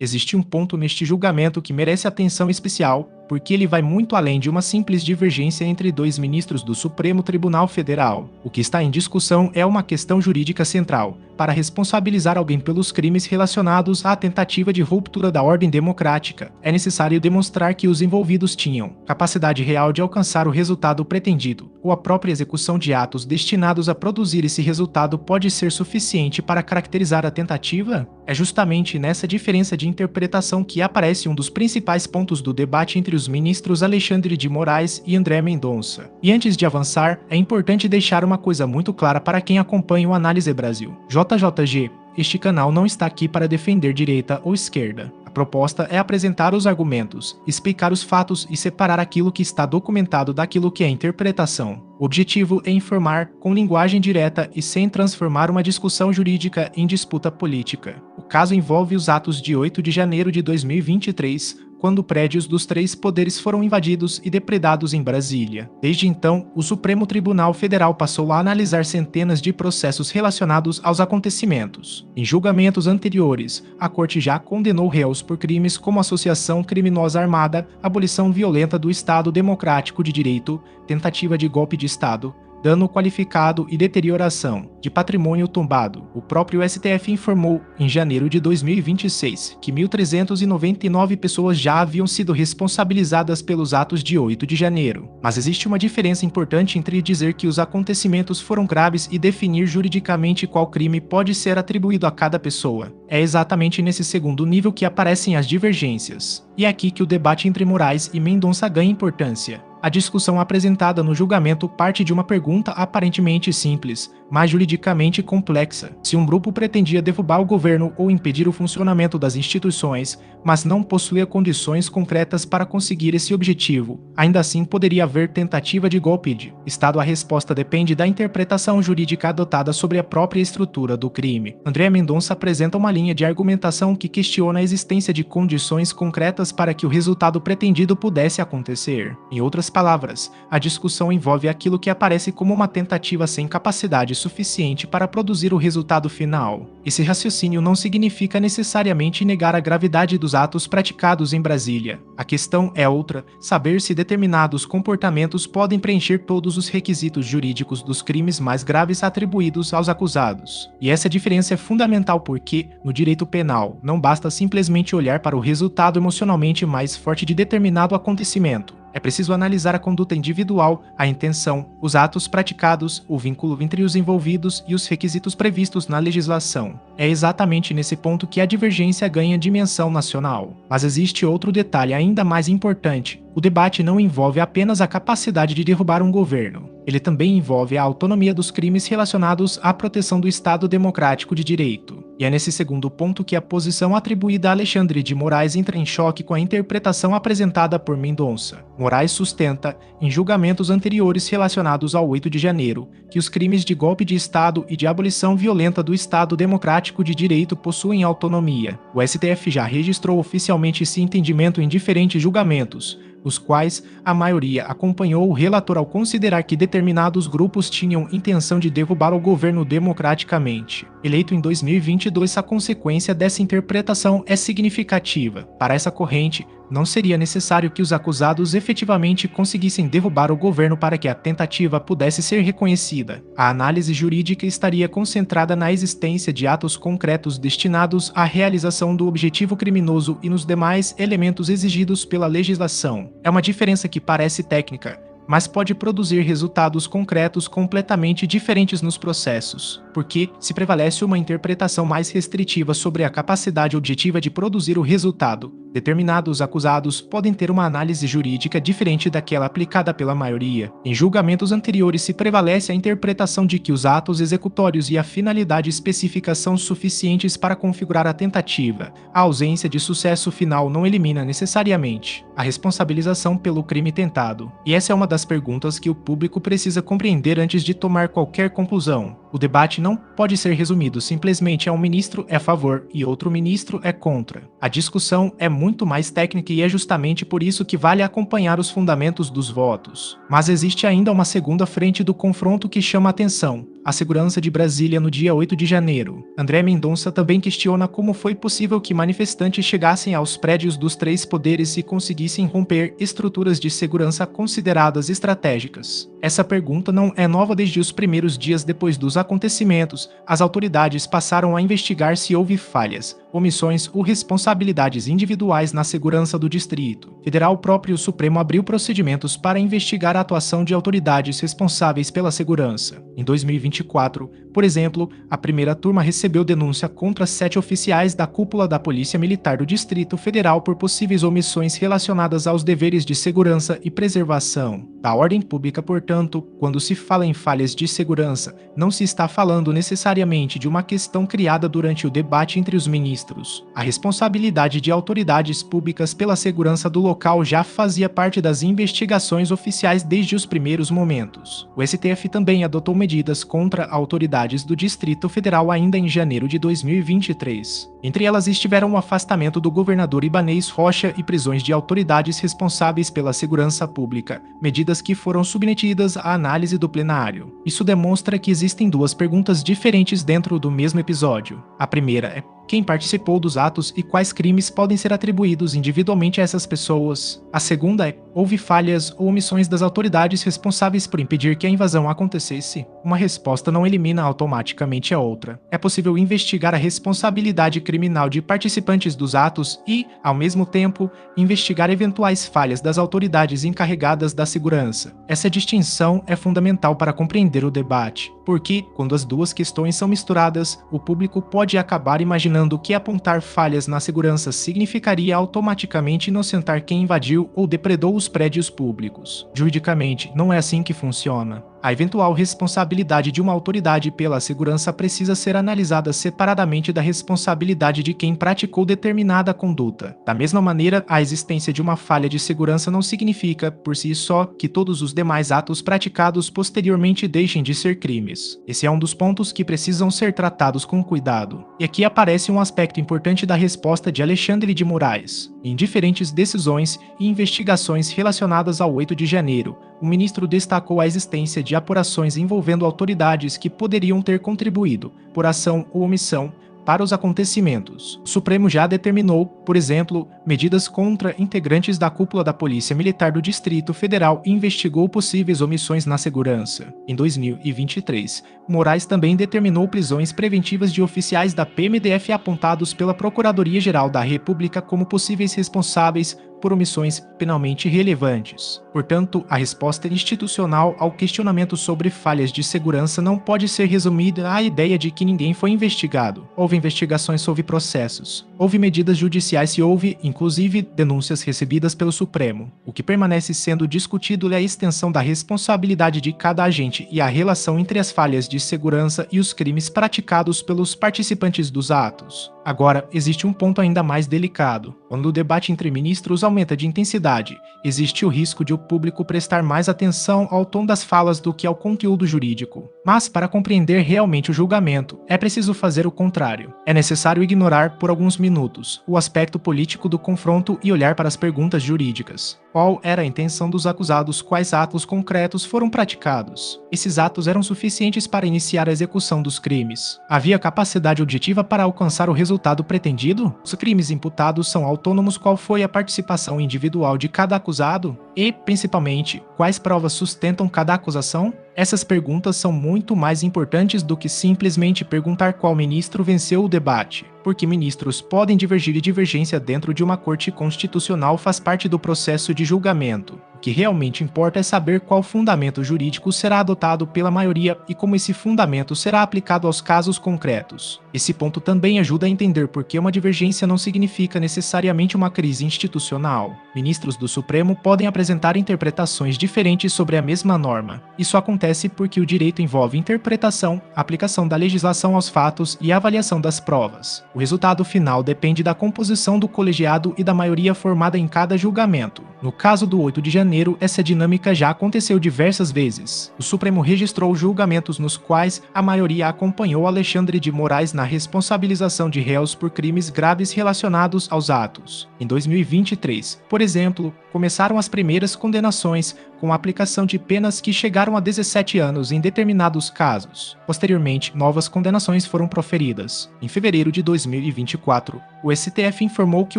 Existe um ponto neste julgamento que merece atenção especial, porque ele vai muito além de uma simples divergência entre dois ministros do Supremo Tribunal Federal. O que está em discussão é uma questão jurídica central, para responsabilizar alguém pelos crimes relacionados à tentativa de ruptura da ordem democrática. É necessário demonstrar que os envolvidos tinham capacidade real de alcançar o resultado pretendido, ou a própria execução de atos destinados a produzir esse resultado pode ser suficiente para caracterizar a tentativa? É justamente nessa diferença de interpretação que aparece um dos principais pontos do debate entre os ministros Alexandre de Moraes e André Mendonça. E antes de avançar, é importante deixar uma coisa muito clara para quem acompanha o Análise Brasil. JJG, este canal não está aqui para defender direita ou esquerda. A proposta é apresentar os argumentos, explicar os fatos e separar aquilo que está documentado daquilo que é interpretação. O objetivo é informar com linguagem direta e sem transformar uma discussão jurídica em disputa política. O caso envolve os atos de 8 de janeiro de 2023, quando prédios dos três poderes foram invadidos e depredados em Brasília. Desde então, o Supremo Tribunal Federal passou a analisar centenas de processos relacionados aos acontecimentos. Em julgamentos anteriores, a Corte já condenou réus por crimes como associação criminosa armada, abolição violenta do Estado Democrático de Direito, tentativa de golpe de Estado, dano qualificado e deterioração de patrimônio tombado. O próprio STF informou, em janeiro de 2026, que 1.399 pessoas já haviam sido responsabilizadas pelos atos de 8 de janeiro. Mas existe uma diferença importante entre dizer que os acontecimentos foram graves e definir juridicamente qual crime pode ser atribuído a cada pessoa. É exatamente nesse segundo nível que aparecem as divergências. E é aqui que o debate entre Moraes e Mendonça ganha importância. A discussão apresentada no julgamento parte de uma pergunta aparentemente simples, mas juridicamente complexa. Se um grupo pretendia derrubar o governo ou impedir o funcionamento das instituições, mas não possuía condições concretas para conseguir esse objetivo, ainda assim poderia haver tentativa de golpe de Estado. A resposta depende da interpretação jurídica adotada sobre a própria estrutura do crime. André Mendonça apresenta uma linha de argumentação que questiona a existência de condições concretas para que o resultado pretendido pudesse acontecer. Em outras palavras, a discussão envolve aquilo que aparece como uma tentativa sem capacidade suficiente para produzir o resultado final. Esse raciocínio não significa necessariamente negar a gravidade dos atos praticados em Brasília. A questão é outra: saber se determinados comportamentos podem preencher todos os requisitos jurídicos dos crimes mais graves atribuídos aos acusados. E essa diferença é fundamental porque, no direito penal, não basta simplesmente olhar para o resultado emocionalmente mais forte de determinado acontecimento. É preciso analisar a conduta individual, a intenção, os atos praticados, o vínculo entre os envolvidos e os requisitos previstos na legislação. É exatamente nesse ponto que a divergência ganha dimensão nacional. Mas existe outro detalhe ainda mais importante. O debate não envolve apenas a capacidade de derrubar um governo. Ele também envolve a autonomia dos crimes relacionados à proteção do Estado Democrático de Direito. E é nesse segundo ponto que a posição atribuída a Alexandre de Moraes entra em choque com a interpretação apresentada por Mendonça. Moraes sustenta, em julgamentos anteriores relacionados ao 8 de janeiro, que os crimes de golpe de Estado e de abolição violenta do Estado Democrático de Direito possuem autonomia. O STF já registrou oficialmente esse entendimento em diferentes julgamentos, os quais a maioria acompanhou o relator ao considerar que determinados grupos tinham intenção de derrubar o governo democraticamente. Eleito em 2022, a consequência dessa interpretação é significativa. Para essa corrente, não seria necessário que os acusados efetivamente conseguissem derrubar o governo para que a tentativa pudesse ser reconhecida. A análise jurídica estaria concentrada na existência de atos concretos destinados à realização do objetivo criminoso e nos demais elementos exigidos pela legislação. É uma diferença que parece técnica, mas pode produzir resultados concretos completamente diferentes nos processos, porque se prevalece uma interpretação mais restritiva sobre a capacidade objetiva de produzir o resultado, determinados acusados podem ter uma análise jurídica diferente daquela aplicada pela maioria. Em julgamentos anteriores se prevalece a interpretação de que os atos executórios e a finalidade específica são suficientes para configurar a tentativa. A ausência de sucesso final não elimina necessariamente a responsabilização pelo crime tentado. E essa é uma das perguntas que o público precisa compreender antes de tomar qualquer conclusão. O debate não pode ser resumido simplesmente a um ministro é a favor e outro ministro é contra. A discussão é muito mais técnica e é justamente por isso que vale acompanhar os fundamentos dos votos. Mas existe ainda uma segunda frente do confronto que chama a atenção: a segurança de Brasília no dia 8 de janeiro. André Mendonça também questiona como foi possível que manifestantes chegassem aos prédios dos três poderes e conseguissem romper estruturas de segurança consideradas estratégicas. Essa pergunta não é nova desde os primeiros dias depois dos acontecimentos. As autoridades passaram a investigar se houve falhas, omissões ou responsabilidades individuais na segurança do Distrito Federal. O próprio Supremo abriu procedimentos para investigar a atuação de autoridades responsáveis pela segurança. Em 2024, por exemplo, a primeira turma recebeu denúncia contra 7 oficiais da cúpula da Polícia Militar do Distrito Federal por possíveis omissões relacionadas aos deveres de segurança e preservação da ordem pública. Portanto, quando se fala em falhas de segurança, não se está falando necessariamente de uma questão criada durante o debate entre os ministros. A responsabilidade de autoridades públicas pela segurança do local já fazia parte das investigações oficiais desde os primeiros momentos. O STF também adotou medidas contra autoridades do Distrito Federal ainda em janeiro de 2023. Entre elas estiveram o afastamento do governador Ibanez Rocha e prisões de autoridades responsáveis pela segurança pública, medidas que foram submetidas à análise do plenário. Isso demonstra que existem duas perguntas diferentes dentro do mesmo episódio. A primeira é: quem participou dos atos e quais crimes podem ser atribuídos individualmente a essas pessoas? A segunda é: houve falhas ou omissões das autoridades responsáveis por impedir que a invasão acontecesse? Uma resposta não elimina automaticamente a outra. É possível investigar a responsabilidade criminal de participantes dos atos e, ao mesmo tempo, investigar eventuais falhas das autoridades encarregadas da segurança. Essa distinção é fundamental para compreender o debate, porque, quando as duas questões são misturadas, o público pode acabar imaginando que apontar falhas na segurança significaria automaticamente inocentar quem invadiu ou depredou os prédios públicos. Juridicamente, não é assim que funciona. A eventual responsabilidade de uma autoridade pela segurança precisa ser analisada separadamente da responsabilidade de quem praticou determinada conduta. Da mesma maneira, a existência de uma falha de segurança não significa, por si só, que todos os demais atos praticados posteriormente deixem de ser crimes. Esse é um dos pontos que precisam ser tratados com cuidado. E aqui aparece um aspecto importante da resposta de Alexandre de Moraes. Em diferentes decisões e investigações relacionadas ao 8 de janeiro, o ministro destacou a existência de apurações envolvendo autoridades que poderiam ter contribuído, por ação ou omissão, para os acontecimentos. O Supremo já determinou, por exemplo, medidas contra integrantes da cúpula da Polícia Militar do Distrito Federal e investigou possíveis omissões na segurança. Em 2023, Moraes também determinou prisões preventivas de oficiais da PMDF apontados pela Procuradoria-Geral da República como possíveis responsáveis por omissões penalmente relevantes. Portanto, a resposta institucional ao questionamento sobre falhas de segurança não pode ser resumida à ideia de que ninguém foi investigado. Houve investigações sobre processos. Houve medidas judiciais e houve, inclusive, denúncias recebidas pelo Supremo. O que permanece sendo discutido é a extensão da responsabilidade de cada agente e a relação entre as falhas de segurança e os crimes praticados pelos participantes dos atos. Agora, existe um ponto ainda mais delicado. Quando o debate entre ministros aumenta de intensidade, existe o risco de o público prestar mais atenção ao tom das falas do que ao conteúdo jurídico. Mas, para compreender realmente o julgamento, é preciso fazer o contrário. É necessário ignorar, por alguns minutos, o aspecto político do confronto e olhar para as perguntas jurídicas. Qual era a intenção dos acusados? Quais atos concretos foram praticados? Esses atos eram suficientes para iniciar a execução dos crimes? Havia capacidade objetiva para alcançar o resultado pretendido? Os crimes imputados são autônomos? Qual foi a participação individual de cada acusado? E, principalmente, quais provas sustentam cada acusação? Essas perguntas são muito mais importantes do que simplesmente perguntar qual ministro venceu o debate, porque ministros podem divergir e divergência dentro de uma corte constitucional faz parte do processo de julgamento. O que realmente importa é saber qual fundamento jurídico será adotado pela maioria e como esse fundamento será aplicado aos casos concretos. Esse ponto também ajuda a entender por que uma divergência não significa necessariamente uma crise institucional. Ministros do Supremo podem apresentar interpretações diferentes sobre a mesma norma. Isso acontece porque o direito envolve interpretação, aplicação da legislação aos fatos e avaliação das provas. O resultado final depende da composição do colegiado e da maioria formada em cada julgamento. No caso do 8 de janeiro, essa dinâmica já aconteceu diversas vezes. O Supremo registrou julgamentos nos quais a maioria acompanhou Alexandre de Moraes na responsabilização de réus por crimes graves relacionados aos atos. Em 2023, por exemplo, começaram as primeiras condenações com a aplicação de penas que chegaram a 17 anos em determinados casos. Posteriormente, novas condenações foram proferidas. Em fevereiro de 2024, o STF informou que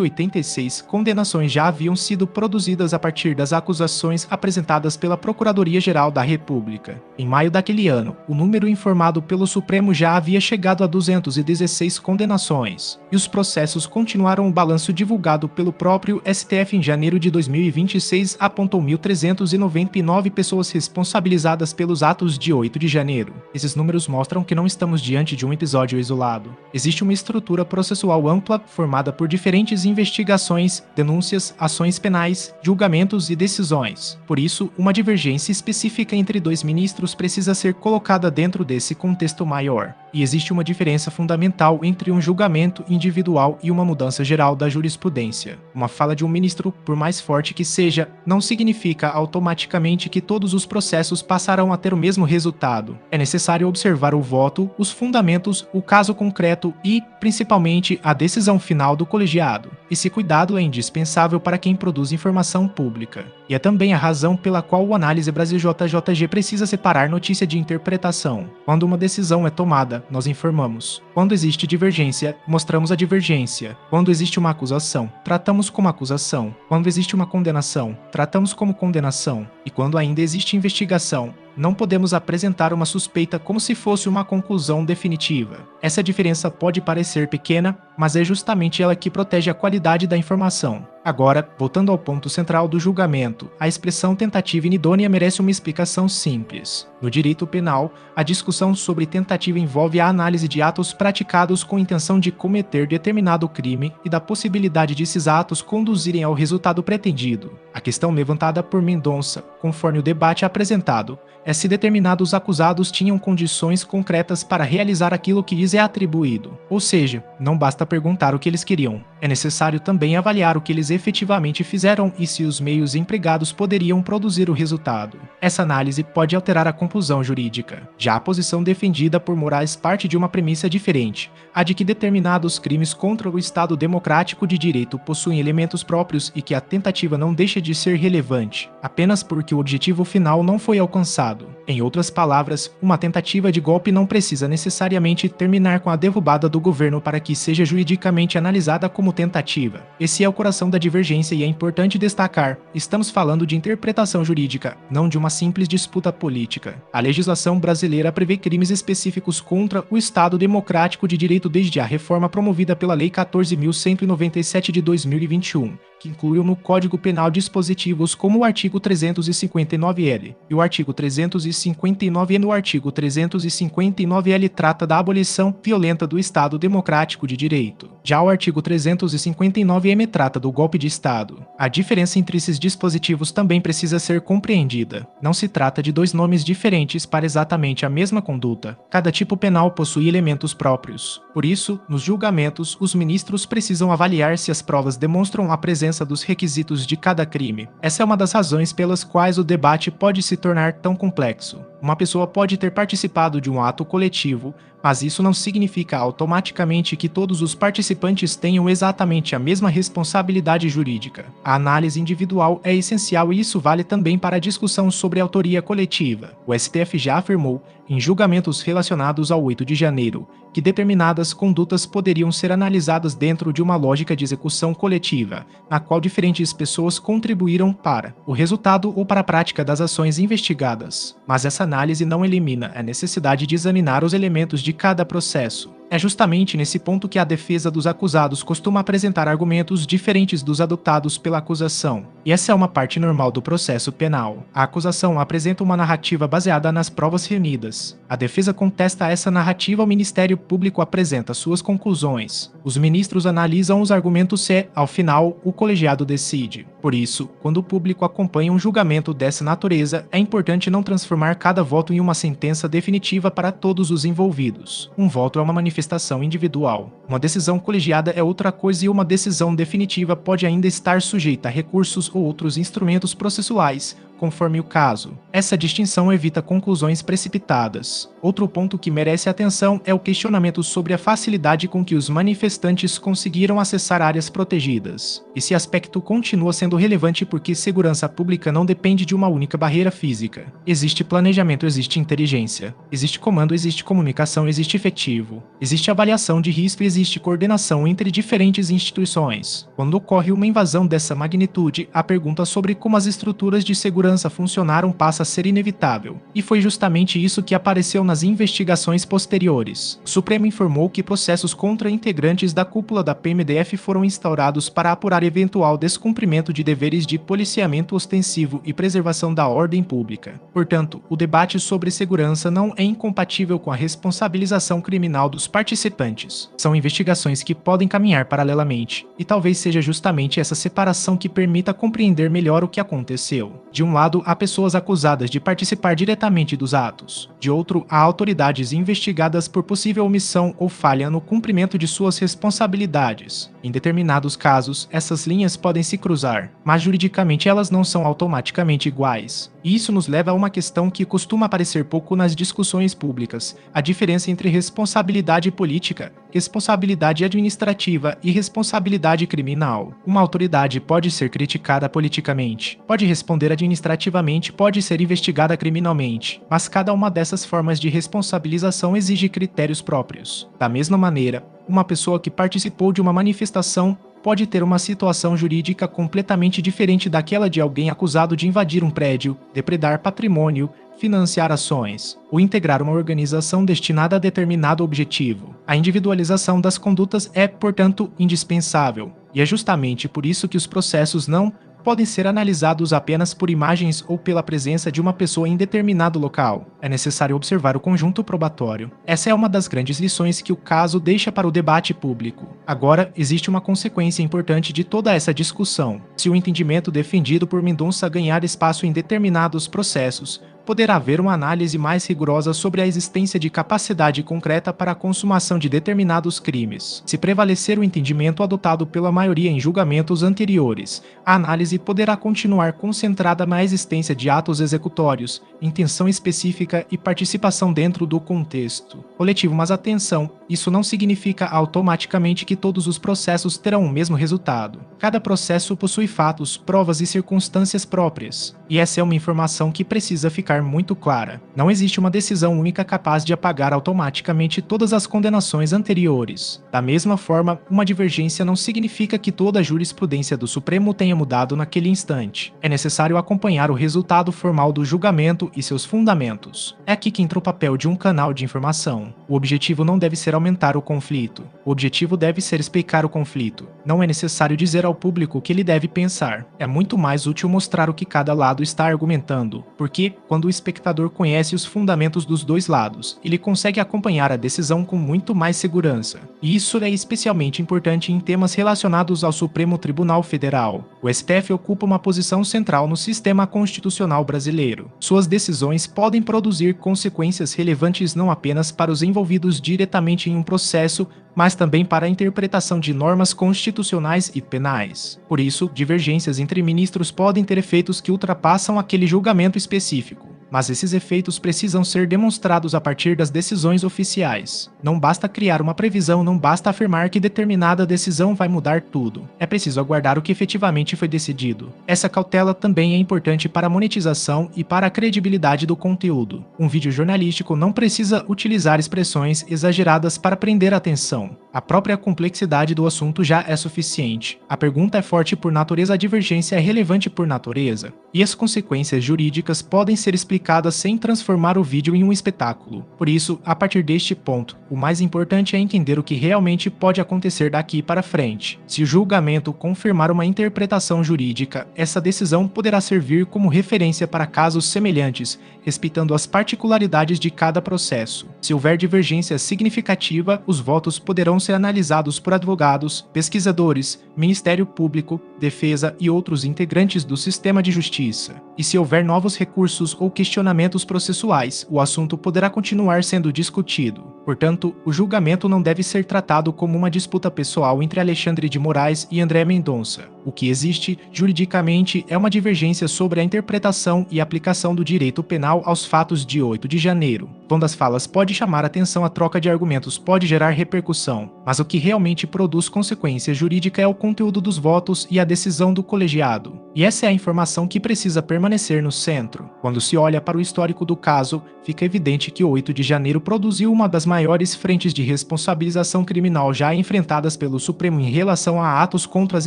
86 condenações já haviam sido produzidas a partir das acusações apresentadas pela Procuradoria-Geral da República. Em maio daquele ano, o número informado pelo Supremo já havia chegado a 216 condenações, e os processos continuaram. O balanço divulgado pelo próprio STF em janeiro de 2026 apontou 1.399 pessoas responsabilizadas pelos atos de 8 de janeiro. Esses números mostram que não estamos diante de um episódio isolado. Existe uma estrutura processual ampla formada por diferentes investigações, denúncias, ações penais, julgamentos e decisões. Por isso, uma divergência específica entre dois ministros precisa ser colocada dentro desse contexto maior. E existe uma diferença fundamental entre um julgamento individual e uma mudança geral da jurisprudência. Uma fala de um ministro, por mais forte que seja, não significa automaticamente que todos os processos passarão a ter o mesmo resultado. É necessário observar o voto, os fundamentos, o caso concreto e, principalmente, a decisão final do colegiado. Esse cuidado é indispensável para quem produz informação pública. E é também a razão pela qual o Análise Brasil JJG precisa separar notícia de interpretação. Quando uma decisão é tomada, nós informamos. Quando existe divergência, mostramos a divergência. Quando existe uma acusação, tratamos como acusação. Quando existe uma condenação, tratamos como condenação. E quando ainda existe investigação, não podemos apresentar uma suspeita como se fosse uma conclusão definitiva. Essa diferença pode parecer pequena, mas é justamente ela que protege a qualidade da informação. Agora, voltando ao ponto central do julgamento, a expressão tentativa inidônea merece uma explicação simples. No direito penal, a discussão sobre tentativa envolve a análise de atos praticados com intenção de cometer determinado crime e da possibilidade de esses atos conduzirem ao resultado pretendido. A questão levantada por Mendonça, conforme o debate apresentado, é se determinados acusados tinham condições concretas para realizar aquilo que lhes é atribuído. Ou seja, não basta perguntar o que eles queriam. É necessário também avaliar o que eles efetivamente fizeram e se os meios empregados poderiam produzir o resultado. Essa análise pode alterar a conclusão jurídica. Já a posição defendida por Moraes parte de uma premissa diferente, a de que determinados crimes contra o Estado democrático de direito possuem elementos próprios e que a tentativa não deixa de ser relevante, apenas porque o objetivo final não foi alcançado. Em outras palavras, uma tentativa de golpe não precisa necessariamente terminar com a derrubada do governo para que seja juridicamente analisada como tentativa. Esse é o coração da divergência e é importante destacar, estamos falando de interpretação jurídica, não de uma simples disputa política. A legislação brasileira prevê crimes específicos contra o Estado democrático de direito desde a reforma promovida pela Lei 14.197 de 2021, que incluiu no Código Penal dispositivos como o artigo 359-L e o artigo 359-E. No artigo 359-L trata da abolição violenta do Estado democrático de direito. Já o artigo 359-M trata do golpe de Estado. A diferença entre esses dispositivos também precisa ser compreendida. Não se trata de dois nomes diferentes para exatamente a mesma conduta. Cada tipo penal possui elementos próprios. Por isso, nos julgamentos, os ministros precisam avaliar se as provas demonstram a presença dos requisitos de cada crime. Essa é uma das razões pelas quais o debate pode se tornar tão complexo. Uma pessoa pode ter participado de um ato coletivo, mas isso não significa automaticamente que todos os participantes tenham exatamente a mesma responsabilidade jurídica. A análise individual é essencial e isso vale também para a discussão sobre autoria coletiva. O STF já afirmou, em julgamentos relacionados ao 8 de janeiro, que determinadas condutas poderiam ser analisadas dentro de uma lógica de execução coletiva, na qual diferentes pessoas contribuíram para o resultado ou para a prática das ações investigadas. Mas essa análise não elimina a necessidade de examinar os elementos de cada processo. É justamente nesse ponto que a defesa dos acusados costuma apresentar argumentos diferentes dos adotados pela acusação, e essa é uma parte normal do processo penal. A acusação apresenta uma narrativa baseada nas provas reunidas. A defesa contesta essa narrativa, o Ministério Público apresenta suas conclusões. Os ministros analisam os argumentos e, ao final, o colegiado decide. Por isso, quando o público acompanha um julgamento dessa natureza, é importante não transformar cada voto em uma sentença definitiva para todos os envolvidos. Um voto é uma manifestação individual. Uma decisão colegiada é outra coisa e uma decisão definitiva pode ainda estar sujeita a recursos ou outros instrumentos processuais, conforme o caso. Essa distinção evita conclusões precipitadas. Outro ponto que merece atenção é o questionamento sobre a facilidade com que os manifestantes conseguiram acessar áreas protegidas. Esse aspecto continua sendo relevante porque segurança pública não depende de uma única barreira física. Existe planejamento, existe inteligência, existe comando, existe comunicação, existe efetivo, existe avaliação de risco e existe coordenação entre diferentes instituições. Quando ocorre uma invasão dessa magnitude, a pergunta sobre como as estruturas de segurança funcionaram passa a ser inevitável. E foi justamente isso que apareceu nas investigações posteriores. O Supremo informou que processos contra integrantes da cúpula da PMDF foram instaurados para apurar eventual descumprimento de deveres de policiamento ostensivo e preservação da ordem pública. Portanto, o debate sobre segurança não é incompatível com a responsabilização criminal dos participantes. São investigações que podem caminhar paralelamente, e talvez seja justamente essa separação que permita compreender melhor o que aconteceu. De um lado, há pessoas acusadas de participar diretamente dos atos. De outro, há autoridades investigadas por possível omissão ou falha no cumprimento de suas responsabilidades. Em determinados casos, essas linhas podem se cruzar, mas juridicamente elas não são automaticamente iguais. E isso nos leva a uma questão que costuma aparecer pouco nas discussões públicas: a diferença entre responsabilidade política, responsabilidade administrativa e responsabilidade criminal. Uma autoridade pode ser criticada politicamente, pode responder administrativamente, pode ser investigada criminalmente, mas cada uma dessas formas de responsabilização exige critérios próprios. Da mesma maneira, uma pessoa que participou de uma manifestação pode ter uma situação jurídica completamente diferente daquela de alguém acusado de invadir um prédio, depredar patrimônio, financiar ações ou integrar uma organização destinada a determinado objetivo. A individualização das condutas é, portanto, indispensável, e é justamente por isso que os processos não podem ser analisados apenas por imagens ou pela presença de uma pessoa em determinado local. É necessário observar o conjunto probatório. Essa é uma das grandes lições que o caso deixa para o debate público. Agora, existe uma consequência importante de toda essa discussão. Se o entendimento defendido por Mendonça ganhar espaço em determinados processos, poderá haver uma análise mais rigorosa sobre a existência de capacidade concreta para a consumação de determinados crimes. Se prevalecer o entendimento adotado pela maioria em julgamentos anteriores, a análise poderá continuar concentrada na existência de atos executórios, intenção específica e participação dentro do contexto coletivo. Mas atenção, isso não significa automaticamente que todos os processos terão o mesmo resultado. Cada processo possui fatos, provas e circunstâncias próprias, e essa é uma informação que precisa ficar muito clara. Não existe uma decisão única capaz de apagar automaticamente todas as condenações anteriores. Da mesma forma, uma divergência não significa que toda a jurisprudência do Supremo tenha mudado naquele instante. É necessário acompanhar o resultado formal do julgamento e seus fundamentos. É aqui que entra o papel de um canal de informação. O objetivo não deve ser aumentar o conflito. O objetivo deve ser explicar o conflito. Não é necessário dizer ao público o que ele deve pensar. É muito mais útil mostrar o que cada lado está argumentando, porque, quando o espectador conhece os fundamentos dos dois lados, ele consegue acompanhar a decisão com muito mais segurança. E isso é especialmente importante em temas relacionados ao Supremo Tribunal Federal. O STF ocupa uma posição central no sistema constitucional brasileiro. Suas decisões podem produzir consequências relevantes não apenas para os envolvidos diretamente em um processo, mas também para a interpretação de normas constitucionais e penais. Por isso, divergências entre ministros podem ter efeitos que ultrapassam aquele julgamento específico. Mas esses efeitos precisam ser demonstrados a partir das decisões oficiais. Não basta criar uma previsão, não basta afirmar que determinada decisão vai mudar tudo. É preciso aguardar o que efetivamente foi decidido. Essa cautela também é importante para a monetização e para a credibilidade do conteúdo. Um vídeo jornalístico não precisa utilizar expressões exageradas para prender a atenção. A própria complexidade do assunto já é suficiente. A pergunta é forte por natureza, a divergência é relevante por natureza. E as consequências jurídicas podem ser explicadas sem transformar o vídeo em um espetáculo. Por isso, a partir deste ponto, o mais importante é entender o que realmente pode acontecer daqui para frente. Se o julgamento confirmar uma interpretação jurídica, essa decisão poderá servir como referência para casos semelhantes, respeitando as particularidades de cada processo. Se houver divergência significativa, os votos poderão ser analisados por advogados, pesquisadores, Ministério Público, Defesa e outros integrantes do sistema de justiça. E se houver novos recursos ou questionamentos processuais, o assunto poderá continuar sendo discutido. Portanto, o julgamento não deve ser tratado como uma disputa pessoal entre Alexandre de Moraes e André Mendonça. O que existe, juridicamente, é uma divergência sobre a interpretação e aplicação do direito penal aos fatos de 8 de janeiro. O tom das falas pode chamar atenção, a troca de argumentos pode gerar repercussão, mas o que realmente produz consequência jurídica é o conteúdo dos votos e a decisão do colegiado. E essa é a informação que precisa permanecer no centro. Quando se olha para o histórico do caso, fica evidente que o 8 de janeiro produziu uma das maiores frentes de responsabilização criminal já enfrentadas pelo Supremo em relação a atos contra as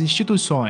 instituições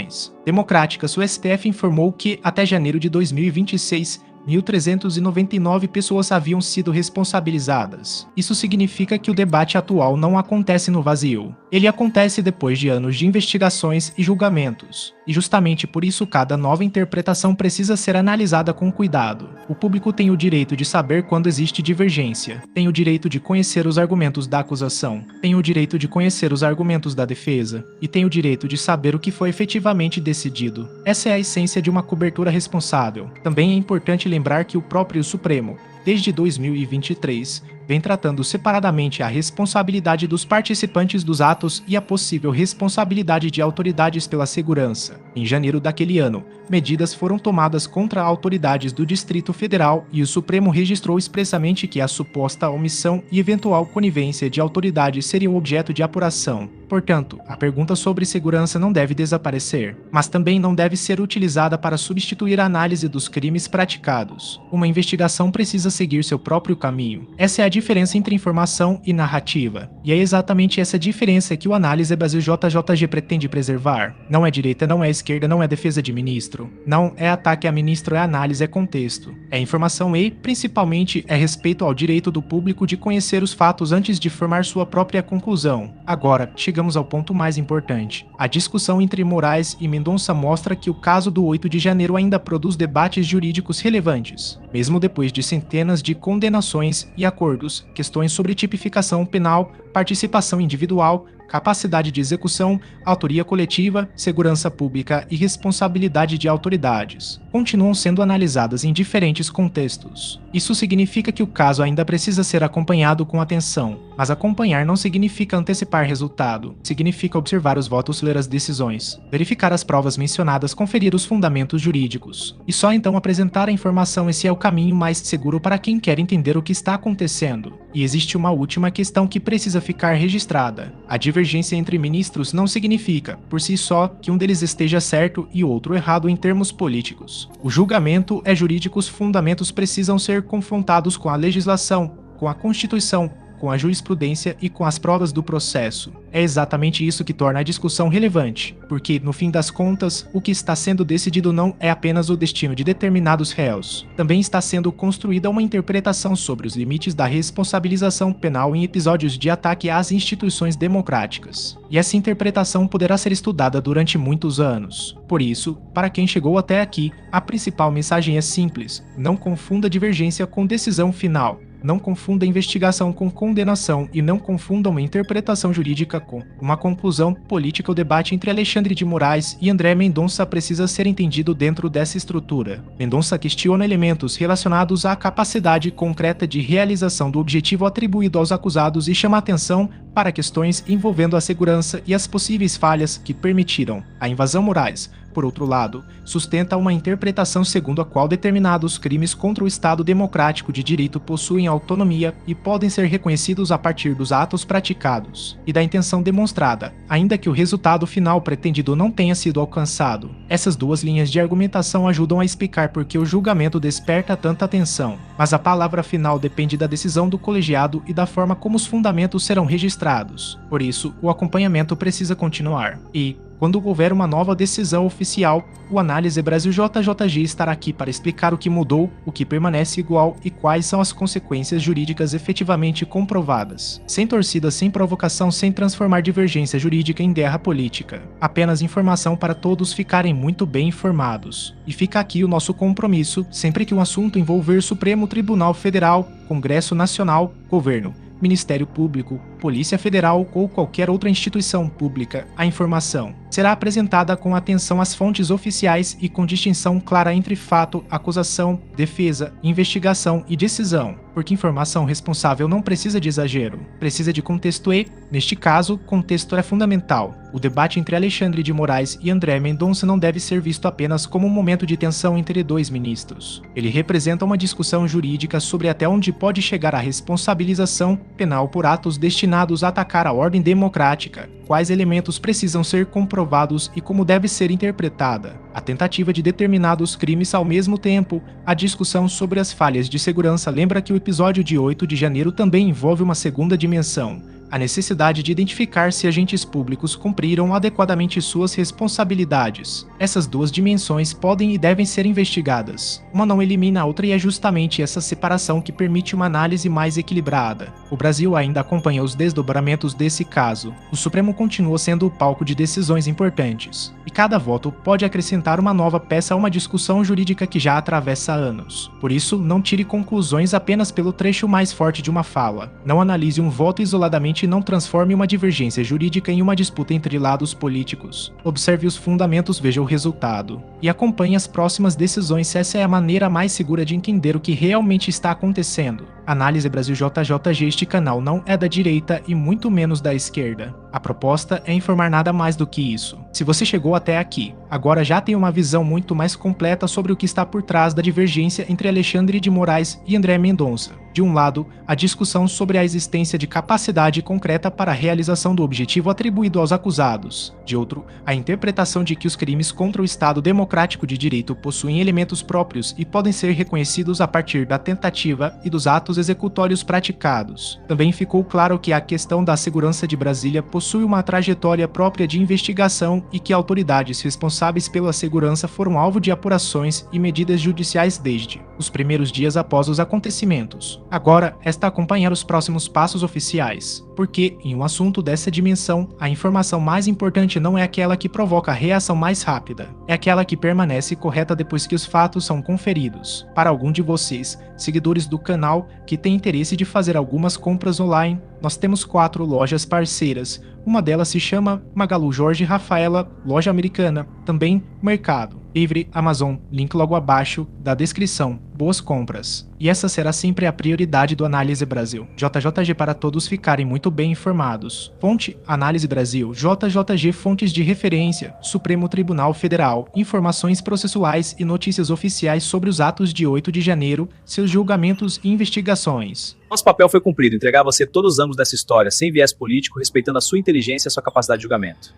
democráticas. O STF informou que, até janeiro de 2026, 1.399 pessoas haviam sido responsabilizadas. Isso significa que o debate atual não acontece no vazio. Ele acontece depois de anos de investigações e julgamentos. E justamente por isso cada nova interpretação precisa ser analisada com cuidado. O público tem o direito de saber quando existe divergência, tem o direito de conhecer os argumentos da acusação, tem o direito de conhecer os argumentos da defesa, e tem o direito de saber o que foi efetivamente decidido. Essa é a essência de uma cobertura responsável. Também é importante lembrar que o próprio Supremo, desde 2023, vem tratando separadamente a responsabilidade dos participantes dos atos e a possível responsabilidade de autoridades pela segurança. Em janeiro daquele ano, medidas foram tomadas contra autoridades do Distrito Federal e o Supremo registrou expressamente que a suposta omissão e eventual conivência de autoridades seriam objeto de apuração. Portanto, a pergunta sobre segurança não deve desaparecer, mas também não deve ser utilizada para substituir a análise dos crimes praticados. Uma investigação precisa seguir seu próprio caminho. Essa é a diferença entre informação e narrativa. E é exatamente essa diferença que o Análise Brasil JJG pretende preservar. Não é direita, não é esquerda, não é defesa de ministro. Não é ataque a ministro, é análise, é contexto. É informação e, principalmente, é respeito ao direito do público de conhecer os fatos antes de formar sua própria conclusão. Agora, chegamos ao ponto mais importante. A discussão entre Moraes e Mendonça mostra que o caso do 8 de janeiro ainda produz debates jurídicos relevantes. Mesmo depois de centenas de condenações e acordos, questões sobre tipificação penal, participação individual, capacidade de execução, autoria coletiva, segurança pública e responsabilidade de autoridades continuam sendo analisadas em diferentes contextos. Isso significa que o caso ainda precisa ser acompanhado com atenção, mas acompanhar não significa antecipar resultado, significa observar os votos, ler as decisões, verificar as provas mencionadas, conferir os fundamentos jurídicos, e só então apresentar a informação. Esse é o caminho mais seguro para quem quer entender o que está acontecendo. E existe uma última questão que precisa ficar registrada. A divergência entre ministros não significa, por si só, que um deles esteja certo e outro errado em termos políticos. O julgamento é jurídico, os fundamentos precisam ser confrontados com a legislação, com a Constituição, com a jurisprudência e com as provas do processo. É exatamente isso que torna a discussão relevante, porque, no fim das contas, o que está sendo decidido não é apenas o destino de determinados réus. Também está sendo construída uma interpretação sobre os limites da responsabilização penal em episódios de ataque às instituições democráticas. E essa interpretação poderá ser estudada durante muitos anos. Por isso, para quem chegou até aqui, a principal mensagem é simples: não confunda divergência com decisão final. Não confunda investigação com condenação e não confunda uma interpretação jurídica com uma conclusão política. O debate entre Alexandre de Moraes e André Mendonça precisa ser entendido dentro dessa estrutura. Mendonça questiona elementos relacionados à capacidade concreta de realização do objetivo atribuído aos acusados e chama atenção para questões envolvendo a segurança e as possíveis falhas que permitiram a invasão. Moraes, por outro lado, sustenta uma interpretação segundo a qual determinados crimes contra o Estado democrático de direito possuem autonomia e podem ser reconhecidos a partir dos atos praticados e da intenção demonstrada, ainda que o resultado final pretendido não tenha sido alcançado. Essas duas linhas de argumentação ajudam a explicar por que o julgamento desperta tanta atenção, mas a palavra final depende da decisão do colegiado e da forma como os fundamentos serão registrados. Por isso, o acompanhamento precisa continuar. E, quando houver uma nova decisão oficial, o Análise Brasil JJG estará aqui para explicar o que mudou, o que permanece igual e quais são as consequências jurídicas efetivamente comprovadas. Sem torcida, sem provocação, sem transformar divergência jurídica em guerra política. Apenas informação para todos ficarem muito bem informados. E fica aqui o nosso compromisso, sempre que um assunto envolver Supremo Tribunal Federal, Congresso Nacional, Governo, Ministério Público, Polícia Federal ou qualquer outra instituição pública, a informação será apresentada com atenção às fontes oficiais e com distinção clara entre fato, acusação, defesa, investigação e decisão, porque informação responsável não precisa de exagero, precisa de contexto e, neste caso, contexto é fundamental. O debate entre Alexandre de Moraes e André Mendonça não deve ser visto apenas como um momento de tensão entre dois ministros. Ele representa uma discussão jurídica sobre até onde pode chegar a responsabilização penal por atos destinados a atacar a ordem democrática, quais elementos precisam ser comprovados e como deve ser interpretada a tentativa de determinados crimes. Ao mesmo tempo, a discussão sobre as falhas de segurança lembra que o episódio de 8 de janeiro também envolve uma segunda dimensão: a necessidade de identificar se agentes públicos cumpriram adequadamente suas responsabilidades. Essas duas dimensões podem e devem ser investigadas. Uma não elimina a outra e é justamente essa separação que permite uma análise mais equilibrada. O Brasil ainda acompanha os desdobramentos desse caso. O Supremo continua sendo o palco de decisões importantes, e cada voto pode acrescentar uma nova peça a uma discussão jurídica que já atravessa anos. Por isso, não tire conclusões apenas pelo trecho mais forte de uma fala. Não analise um voto isoladamente e não transforme uma divergência jurídica em uma disputa entre lados políticos. Observe os fundamentos, veja o resultado, e acompanhe as próximas decisões. Essa é a maneira mais segura de entender o que realmente está acontecendo. Análise Brasil JJG. Este canal não é da direita e muito menos da esquerda. A proposta é informar, nada mais do que isso. Se você chegou até aqui, agora já tem uma visão muito mais completa sobre o que está por trás da divergência entre Alexandre de Moraes e André Mendonça. De um lado, a discussão sobre a existência de capacidade concreta para a realização do objetivo atribuído aos acusados. De outro, a interpretação de que os crimes contra o Estado Democrático de Direito possuem elementos próprios e podem ser reconhecidos a partir da tentativa e dos atos executórios praticados. Também ficou claro que a questão da segurança de Brasília possui uma trajetória própria de investigação e que autoridades responsáveis pela segurança foram alvo de apurações e medidas judiciais desde os primeiros dias após os acontecimentos. Agora, resta acompanhar os próximos passos oficiais, porque, em um assunto dessa dimensão, a informação mais importante não é aquela que provoca a reação mais rápida, é aquela que permanece correta depois que os fatos são conferidos. Para algum de vocês, seguidores do canal, que tem interesse de fazer algumas compras online, nós temos 4 lojas parceiras. Uma delas se chama Magalu Jorge Rafaela, loja americana, também Mercado Livre, Amazon, link logo abaixo da descrição. Boas compras. E essa será sempre a prioridade do Análise Brasil. JJG, para todos ficarem muito bem informados. Fonte: Análise Brasil. JJG, fontes de referência: Supremo Tribunal Federal. Informações processuais e notícias oficiais sobre os atos de 8 de janeiro, seus julgamentos e investigações. Nosso papel foi cumprido, entregar a você todos os ângulos dessa história, sem viés político, respeitando a sua inteligência e a sua capacidade de julgamento.